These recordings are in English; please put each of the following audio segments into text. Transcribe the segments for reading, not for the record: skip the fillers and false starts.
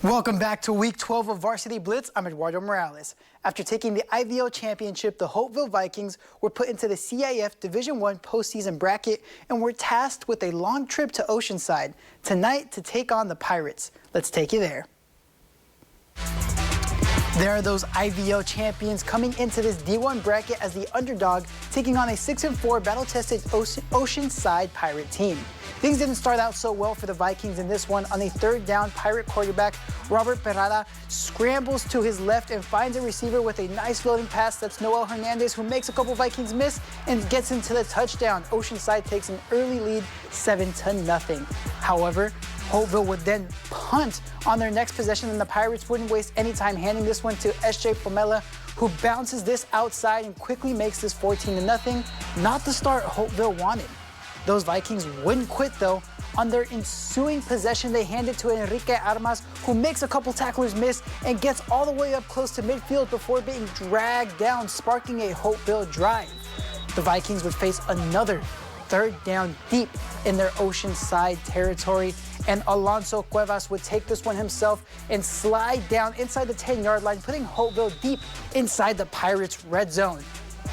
Welcome back to Week 12 of Varsity Blitz. I'm Eduardo Morales. After taking the IVL championship, the Hopeville Vikings were put into the CIF Division I postseason bracket and were tasked with a long trip to Oceanside tonight to take on the Pirates. Let's take you there. There are those IVL champions coming into this D1 bracket as the underdog, taking on a 6-4 battle-tested Oceanside Pirate team. Things didn't start out so well for the Vikings in this one. On a third down, Pirate quarterback Robert Perrada scrambles to his left and finds a receiver with a nice floating pass. That's Noel Hernandez, who makes a couple Vikings miss and gets into the touchdown. Oceanside takes an early lead, 7-0. However, Hopeville would then punt on their next possession, and the Pirates wouldn't waste any time handing this one to S.J. Pomela, who bounces this outside and quickly makes this 14-0. Not the start Hopeville wanted. Those Vikings wouldn't quit, though. On their ensuing possession, they hand it to Enrique Armas, who makes a couple tacklers miss and gets all the way up close to midfield before being dragged down, sparking a Hopeville drive. The Vikings would face another third down deep in their Oceanside territory, and Alonso Cuevas would take this one himself and slide down inside the 10-yard line, putting Hopeville deep inside the Pirates' red zone.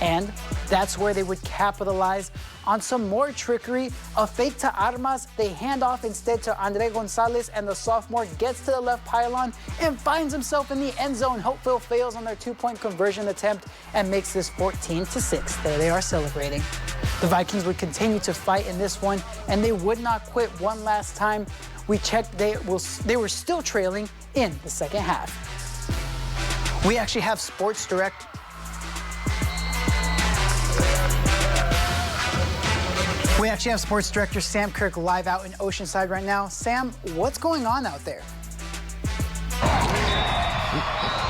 And that's where they would capitalize on some more trickery. A fake to Armas, they hand off instead to Andre Gonzalez, and the sophomore gets to the left pylon and finds himself in the end zone. Hopeville fails on their two-point conversion attempt and makes this 14-6. There they are celebrating. The Vikings would continue to fight in this one, and they would not quit one last time. We checked, they were still trailing in the second half. We actually have Sports Direct. We actually have Sports Director Sam Kirk live out in Oceanside right now. Sam, what's going on out there?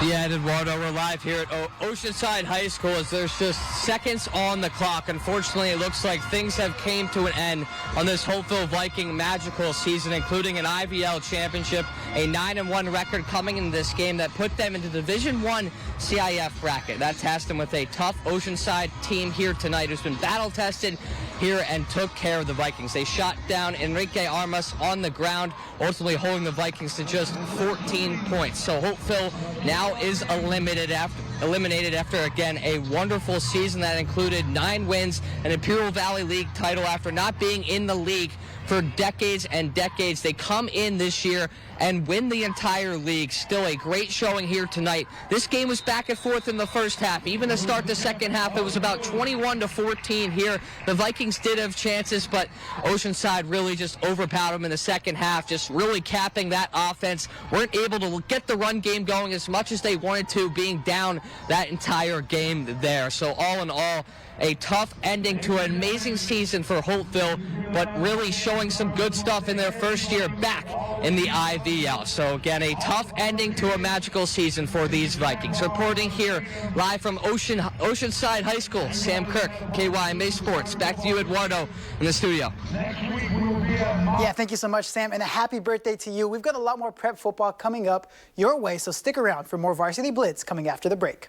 Yeah, Eduardo, we're live here at Oceanside High School as there's just seconds on the clock. Unfortunately, it looks like things have came to an end on this Hopeville Viking magical season, including an IVL championship, a 9-1 record coming in this game that put them into Division I CIF bracket. That tasked them with a tough Oceanside team here tonight who's been battle-tested here and took care of the Vikings. They shot down Enrique Armas on the ground, ultimately holding the Vikings to just 14 points. So Hopeville now is eliminated after, again, a wonderful season that included 9 wins, an Imperial Valley League title after not being in the league for decades and decades. They come in this year and win the entire league. Still a great showing here tonight. This game was back and forth in the first half. Even to start the second half, it was about 21-14 here. The Vikings did have chances, but Oceanside really just overpowered them in the second half, just really capping that offense. Weren't able to get the run game going as much as they wanted to, being down that entire game there. So all in all, a tough ending to an amazing season for Hopeville, but really showing some good stuff in their first year back in the IVL. So again, a tough ending to a magical season for these Vikings. Reporting here live from Oceanside High School, Sam Kirk, KYMA Sports. Back to you, Eduardo, in the studio. Yeah, thank you so much, Sam, and a happy birthday to you. We've got a lot more prep football coming up your way, so stick around for more Varsity Blitz coming after the break.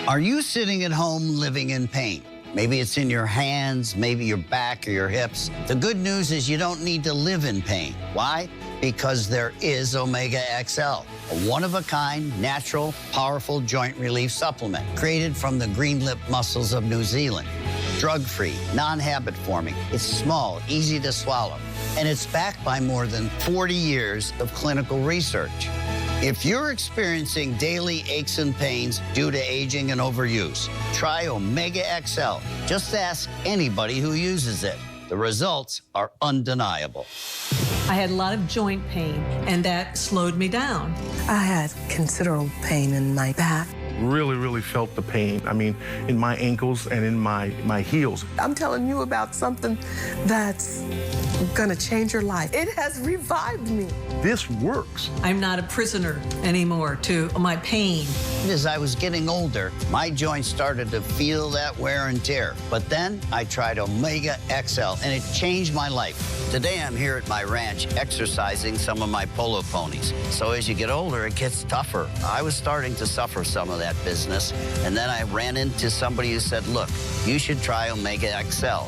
Are you sitting at home living in pain? Maybe it's in your hands, maybe your back or your hips. The good news is you don't need to live in pain. Why? Because there is Omega XL, a one-of-a-kind, natural, powerful joint relief supplement created from the green lip mussels of New Zealand. Drug-free, non-habit forming. It's small, easy to swallow, and it's backed by more than 40 years of clinical research. If you're experiencing daily aches and pains due to aging and overuse, try Omega XL. Just ask anybody who uses it. The results are undeniable. I had a lot of joint pain, and that slowed me down. I had considerable pain in my back. Really felt the pain. I mean, in my ankles and in my heels. I'm telling you about something that's gonna change your life. It has revived me. This works. I'm not a prisoner anymore to my pain. as I was getting older, my joints started to feel that wear and tear. But then I tried Omega XL, and it changed my life. Today I'm here at my ranch exercising some of my polo ponies. So as you get older, it gets tougher. I was starting to suffer some of that business, and then I ran into somebody who said, look, you should try Omega XL.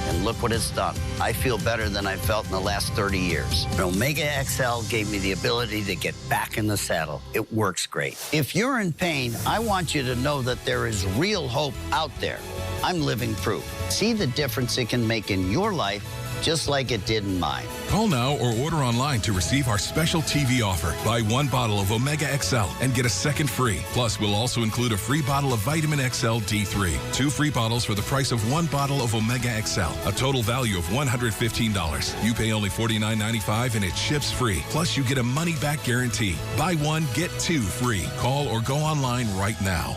And look what it's done. I feel better than I felt in the last 30 years. Omega XL gave me the ability to get back in the saddle. It works great. If you're in pain, I want you to know that there is real hope out there. I'm living proof. See the difference it can make in your life, just like it did in mine. Call now or order online to receive our special TV offer. Buy 1 bottle of Omega XL and get a second free. Plus, we'll also include a free bottle of Vitamin XL D3. 2 free bottles for the price of 1 bottle of Omega XL. A total value of $115. You pay only $49.95 and it ships free. Plus, you get a money-back guarantee. Buy 1, get 2 free. Call or go online right now.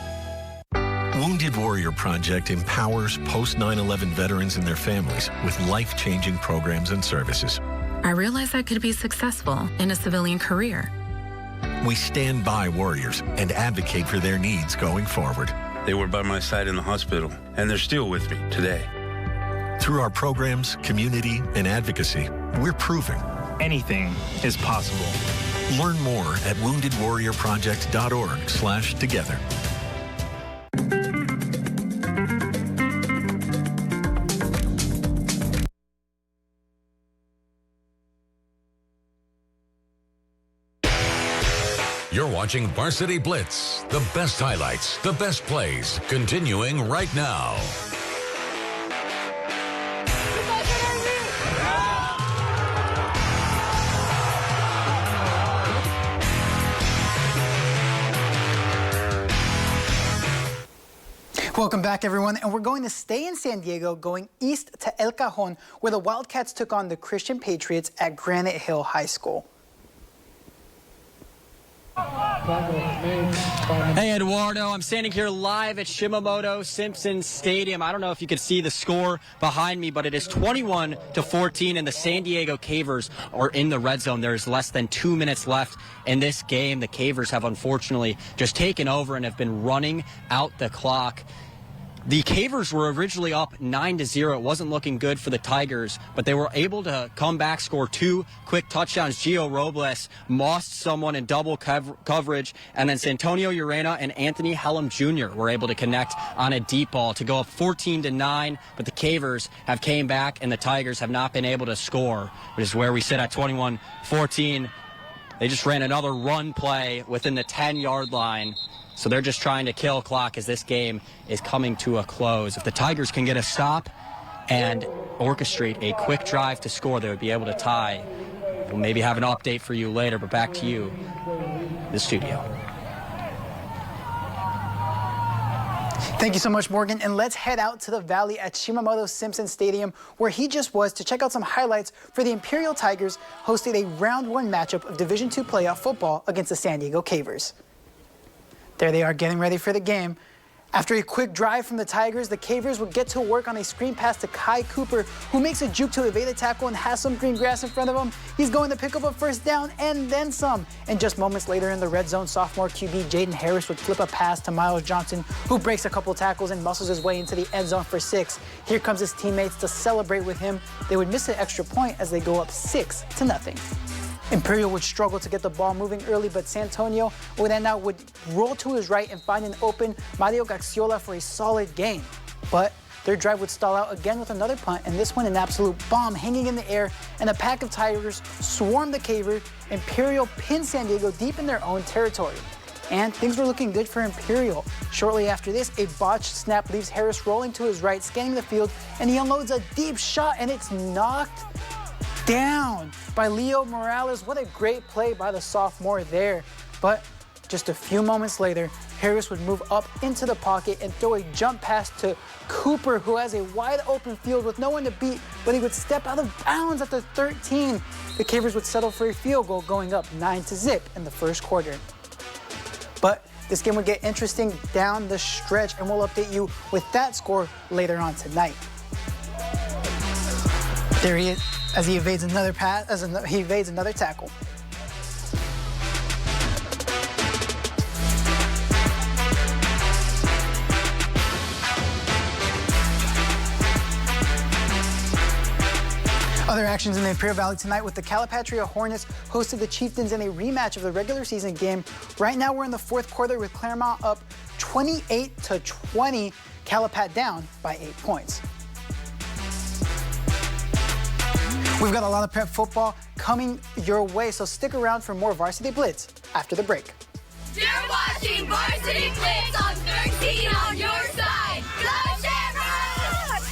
Wounded Warrior Project empowers post-9/11 veterans and their families with life-changing programs and services. I realized I could be successful in a civilian career. We stand by warriors and advocate for their needs going forward. They were by my side in the hospital, and they're still with me today. Through our programs, community, and advocacy, we're proving anything is possible. Learn more at woundedwarriorproject.org/together. You're watching Varsity Blitz. The best highlights, the best plays, continuing right now. Welcome back, everyone, and we're going to stay in San Diego, going east to El Cajon, where the Wildcats took on the Christian Patriots at Granite Hill High School. Hey, Eduardo, I'm standing here live at Shimamoto Simpson Stadium. I don't know if you can see the score behind me, but it is 21-14, and the San Diego Cavers are in the red zone. There's less than 2 minutes left in this game. The Cavers have unfortunately just taken over and have been running out the clock. The Cavers were originally up 9-0. It wasn't looking good for the Tigers, but they were able to come back, score 2 quick touchdowns. Gio Robles mossed someone in double coverage, and then Santonio Urena and Anthony Hellum Jr. were able to connect on a deep ball to go up 14-9, but the Cavers have came back, and the Tigers have not been able to score, which is where we sit at 21-14. They just ran another run play within the 10-yard line. So they're just trying to kill clock as this game is coming to a close. If the Tigers can get a stop and orchestrate a quick drive to score, they would be able to tie. We'll maybe have an update for you later, but back to you, the studio. Thank you so much, Morgan. And let's head out to the Valley at Shimamoto Simpson Stadium, where he just was, to check out some highlights for the Imperial Tigers hosting a round 1 matchup of Division II playoff football against the San Diego Cavers. There they are getting ready for the game. After a quick drive from the Tigers, the Cavers would get to work on a screen pass to Kai Cooper, who makes a juke to evade a tackle and has some green grass in front of him. He's going to pick up a first down and then some. And just moments later in the red zone, sophomore QB Jaden Harris would flip a pass to Miles Johnson, who breaks a couple tackles and muscles his way into the end zone for 6. Here comes his teammates to celebrate with him. They would miss an extra point as they go up 6-0. Imperial would struggle to get the ball moving early, but Santonio Urena would roll to his right and find an open Mario Gaxiola for a solid gain. But their drive would stall out again with another punt, and this one an absolute bomb hanging in the air, and a pack of Tigers swarmed the Cavers. Imperial pinned San Diego deep in their own territory. And things were looking good for Imperial. Shortly after this, a botched snap leaves Harris rolling to his right, scanning the field, and he unloads a deep shot, and it's knocked down by Leo Morales. What a great play by the sophomore there. But just a few moments later, Harris would move up into the pocket and throw a jump pass to Cooper, who has a wide open field with no one to beat, but he would step out of bounds at the 13. The Cavers would settle for a field goal, going up 9-0 in the first quarter. But this game would get interesting down the stretch, and we'll update you with that score later on tonight. There he is, as he evades another pass, he evades another tackle. Actions in the Imperial Valley tonight with the Calipatria Hornets hosted the Chieftains in a rematch of the regular season game. Right now we're in the fourth quarter with Claremont up 28-20, Calipat down by 8 points. We've got a lot of prep football coming your way, so stick around for more Varsity Blitz after the break. You're watching Varsity Blitz on 13 on your side. Go Shamrocks!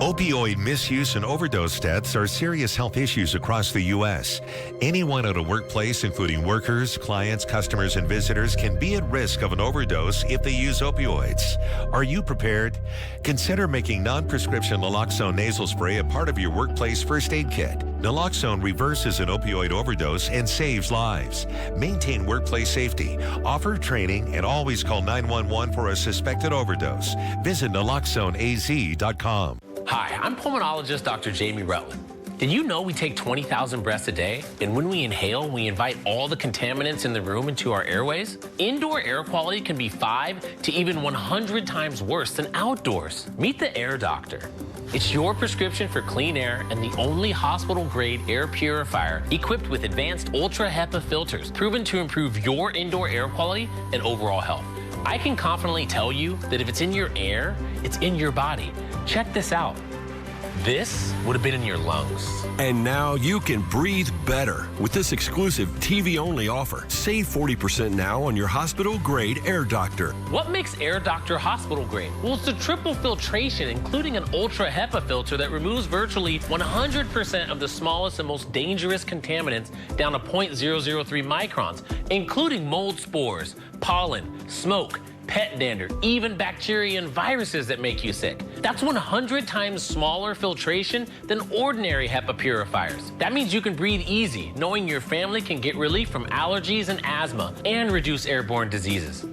Opioid misuse and overdose deaths are serious health issues across the U.S. Anyone at a workplace, including workers, clients, customers, and visitors, can be at risk of an overdose if they use opioids. Are you prepared? Consider making non-prescription naloxone nasal spray a part of your workplace first aid kit. Naloxone reverses an opioid overdose and saves lives. Maintain workplace safety, offer training, and always call 911 for a suspected overdose. Visit naloxoneaz.com. Hi, I'm pulmonologist Dr. Jamie Rutland. Did you know we take 20,000 breaths a day? And when we inhale, we invite all the contaminants in the room into our airways? Indoor air quality can be 5 to even 100 times worse than outdoors. Meet the Air Doctor. It's your prescription for clean air and the only hospital-grade air purifier equipped with advanced Ultra HEPA filters proven to improve your indoor air quality and overall health. I can confidently tell you that if it's in your air, it's in your body. Check this out. This would have been in your lungs. And now you can breathe better with this exclusive TV-only offer. Save 40% now on your hospital-grade Air Doctor. What makes Air Doctor hospital-grade? Well, it's a triple filtration, including an Ultra HEPA filter that removes virtually 100% of the smallest and most dangerous contaminants down to 0.003 microns, including mold spores, pollen, smoke, pet dander, even bacteria and viruses that make you sick. That's 100 times smaller filtration than ordinary HEPA purifiers. That means you can breathe easy, knowing your family can get relief from allergies and asthma and reduce airborne diseases.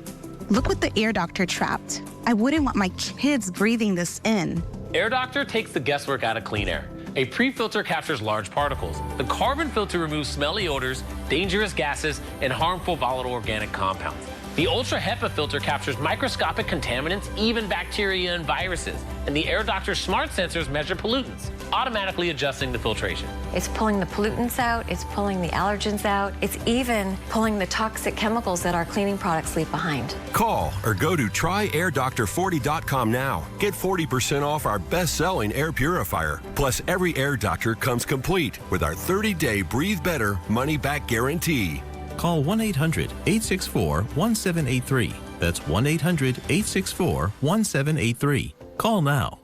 Look what the Air Doctor trapped. I wouldn't want my kids breathing this in. Air Doctor takes the guesswork out of clean air. A pre-filter captures large particles. The carbon filter removes smelly odors, dangerous gases, and harmful volatile organic compounds. The Ultra HEPA filter captures microscopic contaminants, even bacteria and viruses. And the Air Doctor smart sensors measure pollutants, automatically adjusting the filtration. It's pulling the pollutants out, it's pulling the allergens out, it's even pulling the toxic chemicals that our cleaning products leave behind. Call or go to tryair40.com now. Get 40% off our best-selling air purifier. Plus, every Air Doctor comes complete with our 30-day Breathe Better money-back guarantee. Call 1-800-864-1783. That's 1-800-864-1783. Call now.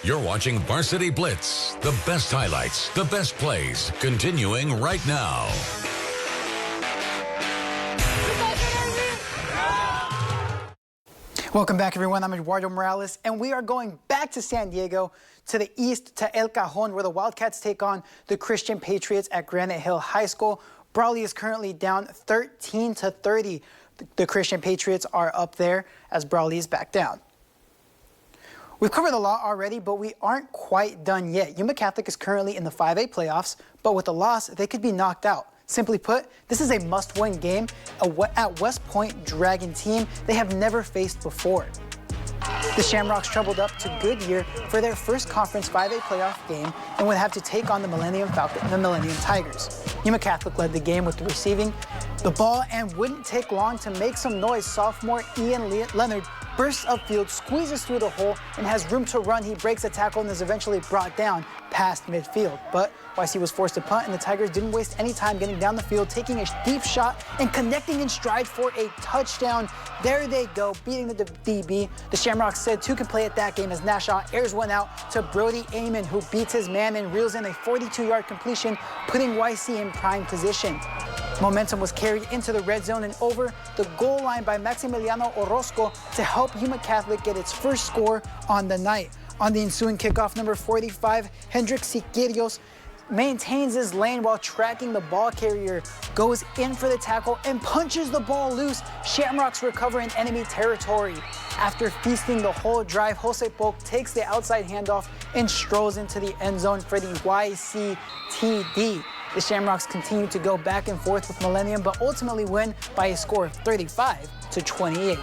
You're watching Varsity Blitz. The best highlights, the best plays, continuing right now. Welcome back, everyone. I'm Eduardo Morales, and we are going back to San Diego, to the east, to El Cajon, where the Wildcats take on the Christian Patriots at Granite Hill High School. Brawley is currently down 13-30. The Christian Patriots are up there as Brawley is back down. We've covered a lot already, but we aren't quite done yet. Yuma Catholic is currently in the 5A playoffs, but with a loss, they could be knocked out. Simply put, this is a must-win game at West Point Dragon team they have never faced before. The Shamrocks traveled up to Goodyear for their first Conference 5A playoff game and would have to take on the Millennium Tigers. Yuma Catholic led the game with receiving the ball and wouldn't take long to make some noise. Sophomore Ian Leonard bursts upfield, squeezes through the hole, and has room to run. He breaks a tackle and is eventually brought down past midfield. But YC was forced to punt, and the Tigers didn't waste any time getting down the field, taking a deep shot and connecting in stride for a touchdown. There they go, beating the DB. The Shamrocks said two can play at that game as Nashaw airs one out to Brody Amon, who beats his man and reels in a 42-yard completion, putting YC in prime position. Momentum was carried into the red zone and over the goal line by Maximiliano Orozco to help Yuma Catholic get its first score on the night. On the ensuing kickoff, number 45, Hendrik Siqueiros maintains his lane while tracking the ball carrier, goes in for the tackle and punches the ball loose. Shamrocks recover in enemy territory. After feasting the whole drive, Jose Polk takes the outside handoff and strolls into the end zone for the YCTD. The Shamrocks continue to go back and forth with Millennium, but ultimately win by a score of 35-28.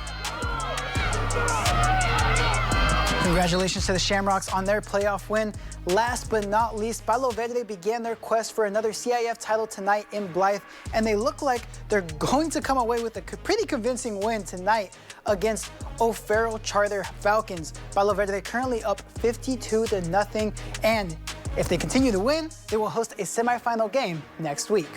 Congratulations to the Shamrocks on their playoff win. Last but not least, Palo Verde began their quest for another CIF title tonight in Blythe, and they look like they're going to come away with a pretty convincing win tonight against O'Farrell Charter Falcons. Palo Verde currently up 52-0, and if they continue to win, they will host a semifinal game next week.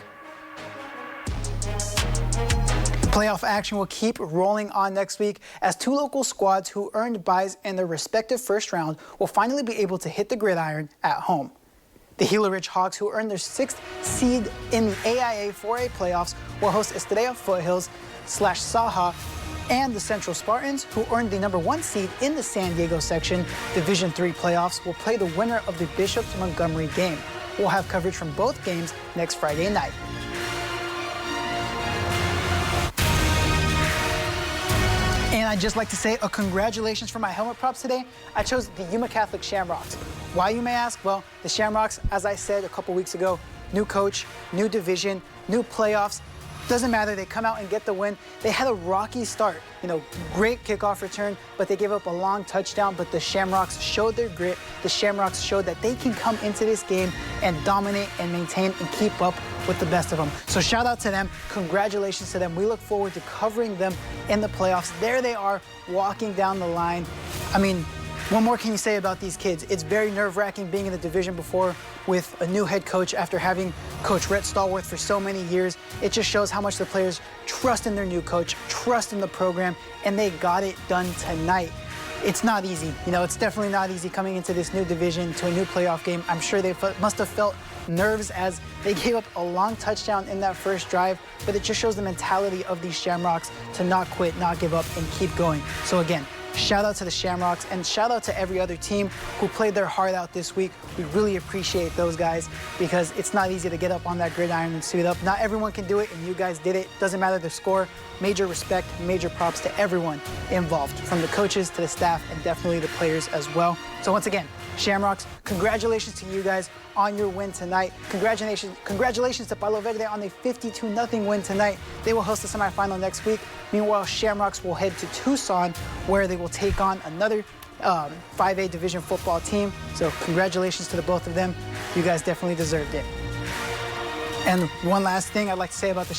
Playoff action will keep rolling on next week as two local squads who earned byes in their respective first round will finally be able to hit the gridiron at home. The Gila Ridge Hawks, who earned their 6th seed in the AIA 4A playoffs, will host Estrella Foothills/Saha, and the Central Spartans, who earned the #1 seed in the San Diego section Division III playoffs, will play the winner of the Bishop-Montgomery game. We'll have coverage from both games next Friday night. And I'd just like to say a congratulations for my helmet props today. I chose the Yuma Catholic Shamrocks. Why, you may ask? Well, the Shamrocks, as I said a couple weeks ago, new coach, new division, new playoffs. Doesn't matter, they come out and get the win. They had a rocky start, great kickoff return, but they gave up a long touchdown, but the Shamrocks showed their grit. The Shamrocks showed that they can come into this game and dominate and maintain and keep up with the best of them. So shout out to them, congratulations to them. We look forward to covering them in the playoffs. There they are, walking down the line. I mean, what more can you say about these kids? It's very nerve-wracking being in the division before with a new head coach after having Coach Rhett Stallworth for so many years. It just shows how much the players trust in their new coach, trust in the program, and they got it done tonight. It's not easy. It's definitely not easy coming into this new division to a new playoff game. I'm sure they must have felt nerves as they gave up a long touchdown in that first drive, but it just shows the mentality of these Shamrocks to not quit, not give up, and keep going. So again, shout out to the Shamrocks and shout out to every other team who played their heart out this week. We really appreciate those guys because it's not easy to get up on that gridiron and suit up. Not everyone can do it, and you guys did it. Doesn't matter the score. Major respect, major props to everyone involved, from the coaches to the staff and definitely the players as well. So once again, Shamrocks, congratulations to you guys on your win tonight. Congratulations to Palo Verde on a 52-0 win tonight. They will host the semifinal next week. Meanwhile, Shamrocks will head to Tucson, where they will take on another 5A division football team. So congratulations to the both of them. You guys definitely deserved it. And one last thing I'd like to say about the